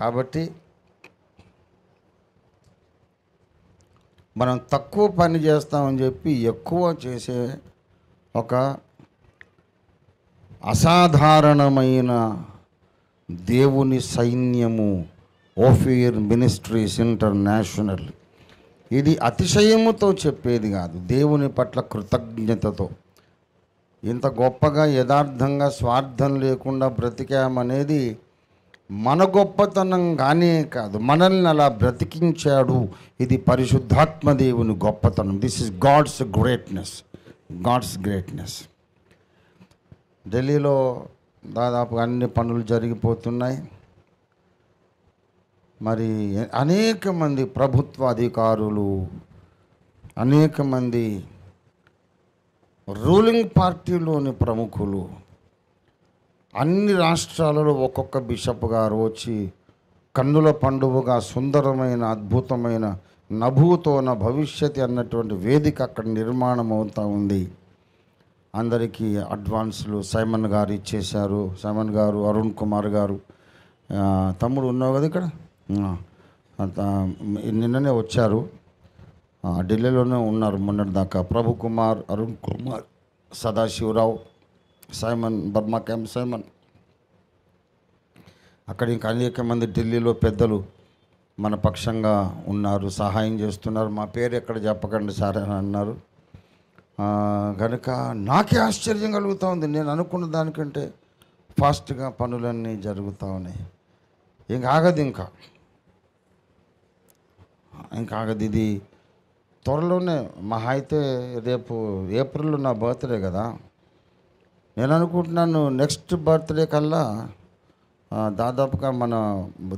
కాబట్టి మనం తక్కువ పని చేస్తామని చెప్పి ఎక్కువ చేసే ఒక అసాధారణమైన దేవుని సైన్యము ఓఫీర్ మినిస్ట్రీస్ ఇంటర్నేషనల్. ఇది అతిశయముతో చెప్పేది కాదు, దేవుని పట్ల కృతజ్ఞతతో. ఇంత గొప్పగా యథార్థంగా స్వార్థం లేకుండా బ్రతికామనేది మన గొప్పతనం కానీ కాదు, మనల్ని అలా బ్రతికించాడు. ఇది పరిశుద్ధాత్మ దేవుని గొప్పతనం. This is God's greatness, God's greatness. ఢిల్లీలో దాదాపు అన్ని పనులు జరిగిపోతున్నాయి. మరి అనేక మంది ప్రభుత్వ అధికారులు, అనేక మంది రూలింగ్ పార్టీలోని ప్రముఖులు, అన్ని రాష్ట్రాలలో ఒక్కొక్క బిషప్ గారు వచ్చి కన్నుల పండుగగా సుందరమైన అద్భుతమైన నభూతోన భవిష్యత్ అన్నటువంటి వేదిక అక్కడ నిర్మాణం అవుతూ ఉంది. అందరికీ అడ్వాన్స్లు సైమన్ గారు ఇచ్చేశారు. సైమన్ గారు, అరుణ్ కుమార్ గారు, తమ్ముడు ఉన్నావు కదా ఇక్కడ, నిన్ననే వచ్చారు, ఢిల్లీలోనే ఉన్నారు మొన్నటి దాకా. Prabhu Kumar, Arun Kumar, Sadashivarao, Simon, Burma camp Simon, అక్కడ ఇంకా అనేక మంది ఢిల్లీలో పెద్దలు మన పక్షంగా ఉన్నారు, సహాయం చేస్తున్నారు. మా పేరు ఎక్కడ చెప్పకండి సార్ అని అన్నారు. కనుక నాకే ఆశ్చర్యం కలుగుతూ ఉంది. నేను అనుకున్న దానికంటే ఫాస్ట్గా పనులన్నీ జరుగుతూ ఉన్నాయి. ఇంకా ఆగదు, ఇంకా ఆగదు. ఇది త్వరలోనే, మహా అయితే రేపు ఏప్రిల్లో నా బర్త్డే కదా. నేను అనుకుంటున్నాను నెక్స్ట్ బర్త్డే కల్లా దాదాపుగా మన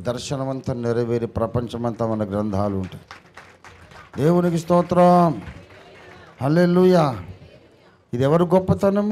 దర్శనమంతా నెరవేరి ప్రపంచమంతా మన గ్రంథాలు ఉంటాయి. దేవునికి స్తోత్రం, హల్లెలూయా. ఇది ఎవరి గొప్పతనము?